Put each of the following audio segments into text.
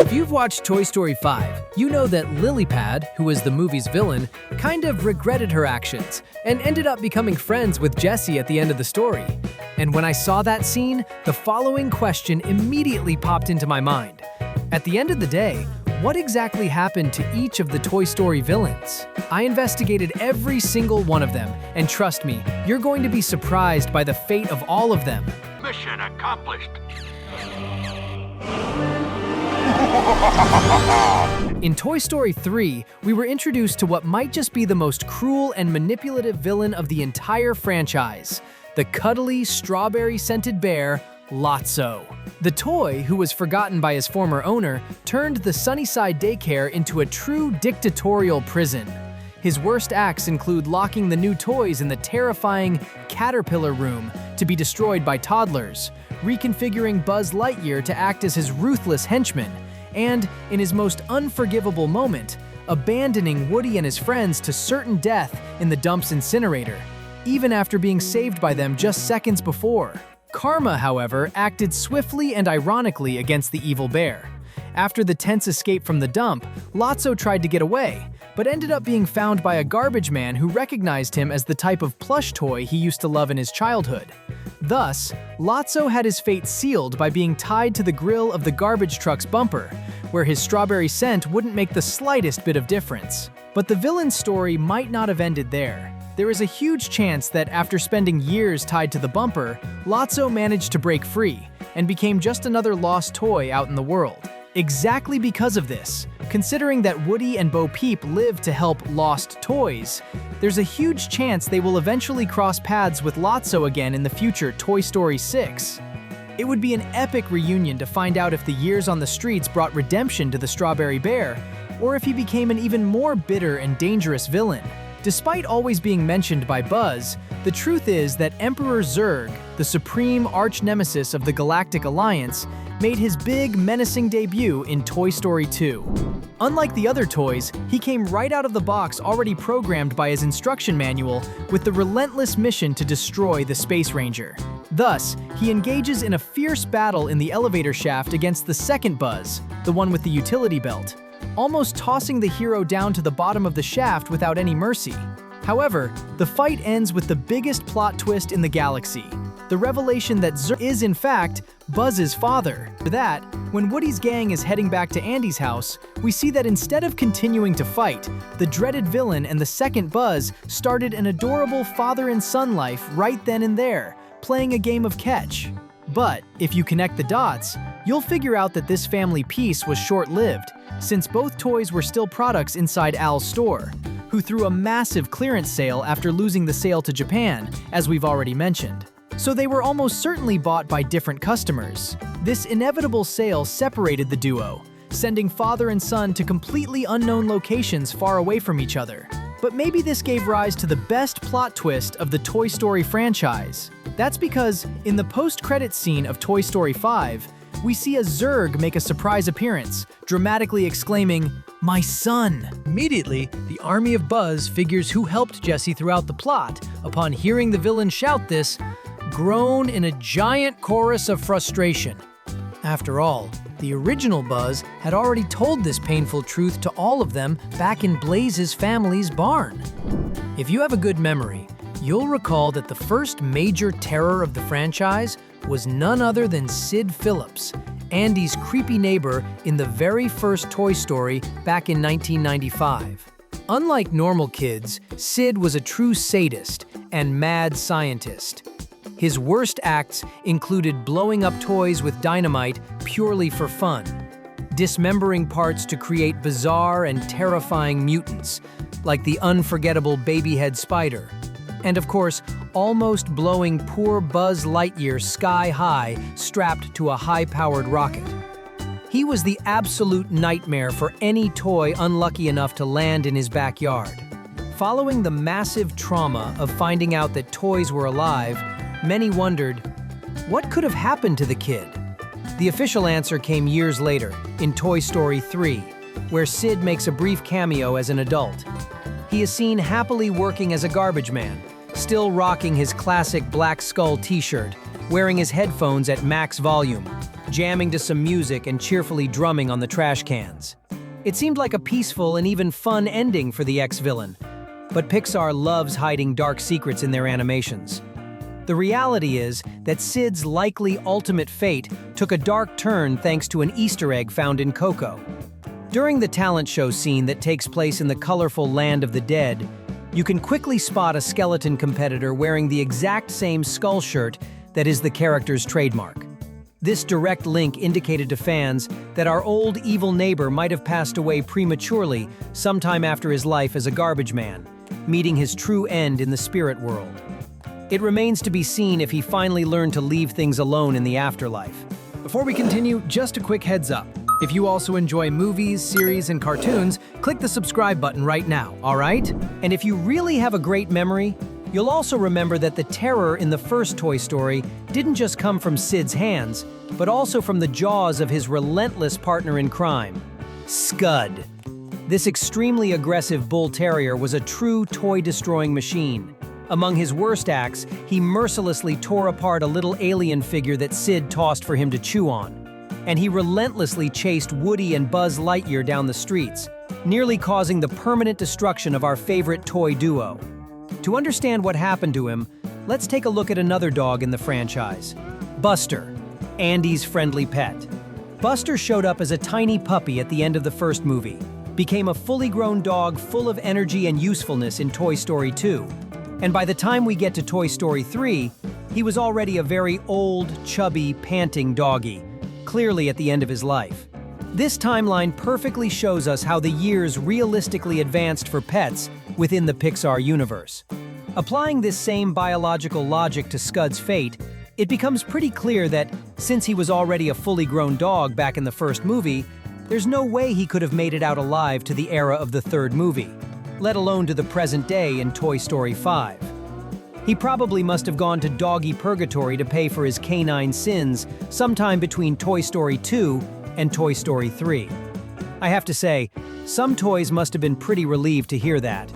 If you've watched Toy Story 5, you know that Lilypad, who was the movie's villain, kind of regretted her actions and ended up becoming friends with Jessie at the end of the story. And when I saw that scene, the following question immediately popped into my mind. At the end of the day, what exactly happened to each of the Toy Story villains? I investigated every single one of them, and trust me, you're going to be surprised by the fate of all of them. Mission accomplished. In Toy Story 3, we were introduced to what might just be the most cruel and manipulative villain of the entire franchise, the cuddly, strawberry-scented bear, Lotso. The toy, who was forgotten by his former owner, turned the Sunnyside daycare into a true dictatorial prison. His worst acts include locking the new toys in the terrifying Caterpillar Room to be destroyed by toddlers, reconfiguring Buzz Lightyear to act as his ruthless henchman, and, in his most unforgivable moment, abandoning Woody and his friends to certain death in the dump's incinerator, even after being saved by them just seconds before. Karma, however, acted swiftly and ironically against the evil bear. After the tense escape from the dump, Lotso tried to get away, but ended up being found by a garbage man who recognized him as the type of plush toy he used to love in his childhood. Thus, Lotso had his fate sealed by being tied to the grill of the garbage truck's bumper, where his strawberry scent wouldn't make the slightest bit of difference. But the villain's story might not have ended there. There is a huge chance that after spending years tied to the bumper, Lotso managed to break free and became just another lost toy out in the world. Exactly because of this, considering that Woody and Bo Peep live to help lost toys, there's a huge chance they will eventually cross paths with Lotso again in the future Toy Story 6. It would be an epic reunion to find out if the years on the streets brought redemption to the Strawberry Bear, or if he became an even more bitter and dangerous villain. Despite always being mentioned by Buzz, the truth is that Emperor Zurg, the supreme arch-nemesis of the Galactic Alliance, made his big, menacing debut in Toy Story 2. Unlike the other toys, he came right out of the box already programmed by his instruction manual with the relentless mission to destroy the Space Ranger. Thus, he engages in a fierce battle in the elevator shaft against the second Buzz, the one with the utility belt, almost tossing the hero down to the bottom of the shaft without any mercy. However, the fight ends with the biggest plot twist in the galaxy, the revelation that Zurg is in fact Buzz's father. For that, when Woody's gang is heading back to Andy's house, we see that instead of continuing to fight, the dreaded villain and the second Buzz started an adorable father and son life right then and there, playing a game of catch. But if you connect the dots, you'll figure out that this family peace was short-lived, since both toys were still products inside Al's store, who threw a massive clearance sale after losing the sale to Japan, as we've already mentioned. So they were almost certainly bought by different customers. This inevitable sale separated the duo, sending father and son to completely unknown locations far away from each other. But maybe this gave rise to the best plot twist of the Toy Story franchise. That's because, in the post-credits scene of Toy Story 5, we see a Zurg make a surprise appearance, dramatically exclaiming, "My son!" Immediately, the army of Buzz figures who helped Jessie throughout the plot, upon hearing the villain shout this, groan in a giant chorus of frustration. After all, the original Buzz had already told this painful truth to all of them back in Blaze's family's barn. If you have a good memory, you'll recall that the first major terror of the franchise was none other than Sid Phillips, Andy's creepy neighbor in the very first Toy Story back in 1995. Unlike normal kids, Sid was a true sadist and mad scientist. His worst acts included blowing up toys with dynamite purely for fun, dismembering parts to create bizarre and terrifying mutants, like the unforgettable baby-head spider, and of course, almost blowing poor Buzz Lightyear sky high strapped to a high-powered rocket. He was the absolute nightmare for any toy unlucky enough to land in his backyard. Following the massive trauma of finding out that toys were alive, many wondered, what could have happened to the kid? The official answer came years later, in Toy Story 3, where Sid makes a brief cameo as an adult. He is seen happily working as a garbage man, still rocking his classic Black Skull t-shirt, wearing his headphones at max volume, jamming to some music and cheerfully drumming on the trash cans. It seemed like a peaceful and even fun ending for the ex-villain, but Pixar loves hiding dark secrets in their animations. The reality is that Sid's likely ultimate fate took a dark turn thanks to an Easter egg found in Coco. During the talent show scene that takes place in the colorful Land of the Dead, you can quickly spot a skeleton competitor wearing the exact same skull shirt that is the character's trademark. This direct link indicated to fans that our old evil neighbor might have passed away prematurely sometime after his life as a garbage man, meeting his true end in the spirit world. It remains to be seen if he finally learned to leave things alone in the afterlife. Before we continue, just a quick heads up. If you also enjoy movies, series, and cartoons, click the subscribe button right now, all right? And if you really have a great memory, you'll also remember that the terror in the first Toy Story didn't just come from Sid's hands, but also from the jaws of his relentless partner in crime, Scud. This extremely aggressive bull terrier was a true toy-destroying machine. Among his worst acts, he mercilessly tore apart a little alien figure that Sid tossed for him to chew on. And he relentlessly chased Woody and Buzz Lightyear down the streets, nearly causing the permanent destruction of our favorite toy duo. To understand what happened to him, let's take a look at another dog in the franchise, Buster, Andy's friendly pet. Buster showed up as a tiny puppy at the end of the first movie, became a fully grown dog full of energy and usefulness in Toy Story 2. And by the time we get to Toy Story 3, he was already a very old, chubby, panting doggy, clearly at the end of his life. This timeline perfectly shows us how the years realistically advanced for pets within the Pixar universe. Applying this same biological logic to Scud's fate, it becomes pretty clear that, since he was already a fully grown dog back in the first movie, there's no way he could have made it out alive to the era of the third movie, let alone to the present day in Toy Story 5. He probably must have gone to doggy purgatory to pay for his canine sins sometime between Toy Story 2 and Toy Story 3. I have to say, some toys must have been pretty relieved to hear that.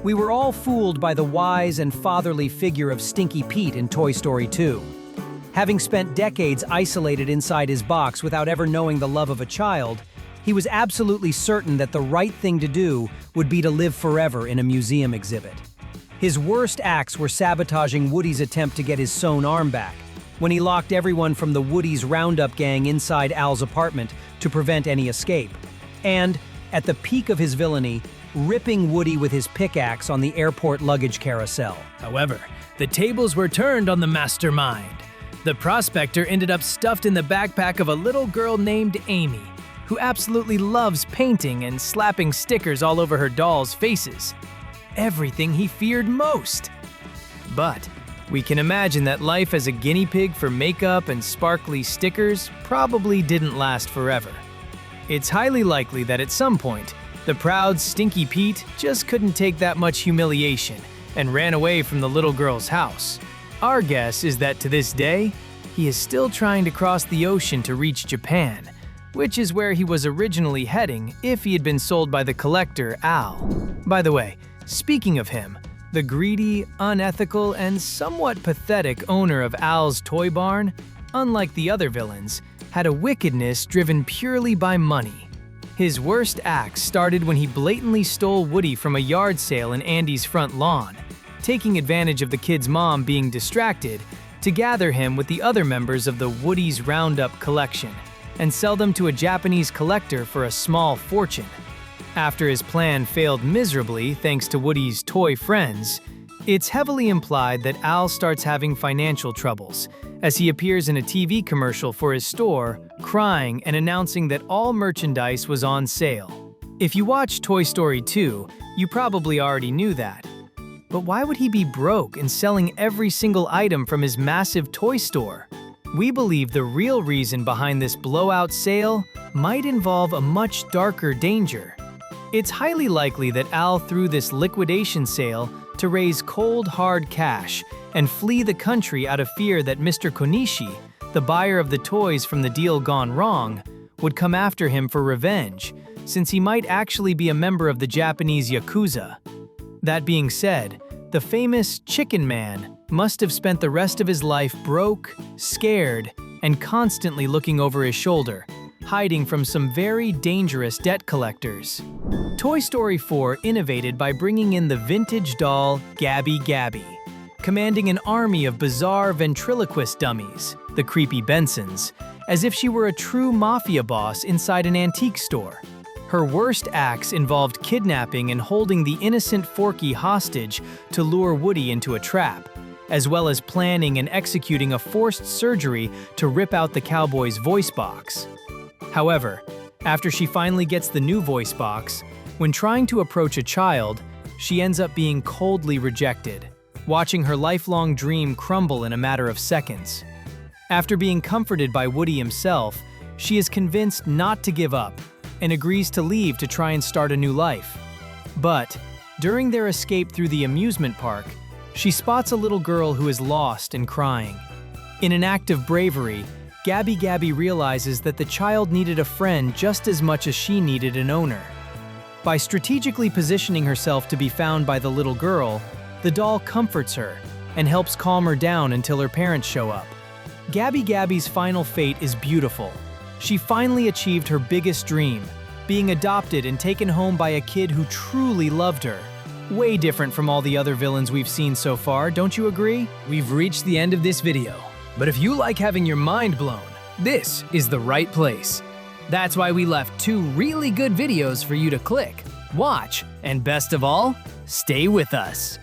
We were all fooled by the wise and fatherly figure of Stinky Pete in Toy Story 2. Having spent decades isolated inside his box without ever knowing the love of a child, he was absolutely certain that the right thing to do would be to live forever in a museum exhibit. His worst acts were sabotaging Woody's attempt to get his sewn arm back, when he locked everyone from the Woody's Roundup gang inside Al's apartment to prevent any escape, and, at the peak of his villainy, ripping Woody with his pickaxe on the airport luggage carousel. However, the tables were turned on the mastermind. The prospector ended up stuffed in the backpack of a little girl named Amy, who absolutely loves painting and slapping stickers all over her dolls' faces. Everything he feared most. But we can imagine that life as a guinea pig for makeup and sparkly stickers probably didn't last forever. It's highly likely that at some point, the proud Stinky Pete just couldn't take that much humiliation and ran away from the little girl's house. Our guess is that to this day, he is still trying to cross the ocean to reach Japan, which is where he was originally heading if he had been sold by the collector Al. By the way, speaking of him, the greedy, unethical, and somewhat pathetic owner of Al's toy barn, unlike the other villains, had a wickedness driven purely by money. His worst acts started when he blatantly stole Woody from a yard sale in Andy's front lawn, taking advantage of the kid's mom being distracted to gather him with the other members of the Woody's Roundup collection and sell them to a Japanese collector for a small fortune. After his plan failed miserably thanks to Woody's toy friends, it's heavily implied that Al starts having financial troubles, as he appears in a TV commercial for his store, crying and announcing that all merchandise was on sale. If you watch Toy Story 2, you probably already knew that. But why would he be broke and selling every single item from his massive toy store? We believe the real reason behind this blowout sale might involve a much darker danger. It's highly likely that Al threw this liquidation sale to raise cold, hard cash and flee the country out of fear that Mr. Konishi, the buyer of the toys from the deal gone wrong, would come after him for revenge, since he might actually be a member of the Japanese Yakuza. That being said, the famous Chicken Man must have spent the rest of his life broke, scared, and constantly looking over his shoulder, hiding from some very dangerous debt collectors. Toy Story 4 innovated by bringing in the vintage doll Gabby Gabby, commanding an army of bizarre ventriloquist dummies, the creepy Bensons, as if she were a true mafia boss inside an antique store. Her worst acts involved kidnapping and holding the innocent Forky hostage to lure Woody into a trap, as well as planning and executing a forced surgery to rip out the cowboy's voice box. However, after she finally gets the new voice box, when trying to approach a child, she ends up being coldly rejected, watching her lifelong dream crumble in a matter of seconds. After being comforted by Woody himself, she is convinced not to give up and agrees to leave to try and start a new life. But, during their escape through the amusement park, she spots a little girl who is lost and crying. In an act of bravery, Gabby Gabby realizes that the child needed a friend just as much as she needed an owner. By strategically positioning herself to be found by the little girl, the doll comforts her and helps calm her down until her parents show up. Gabby Gabby's final fate is beautiful. She finally achieved her biggest dream, being adopted and taken home by a kid who truly loved her. Way different from all the other villains we've seen so far, don't you agree? We've reached the end of this video, but if you like having your mind blown, this is the right place. That's why we left 2 really good videos for you to click, watch, and best of all, stay with us.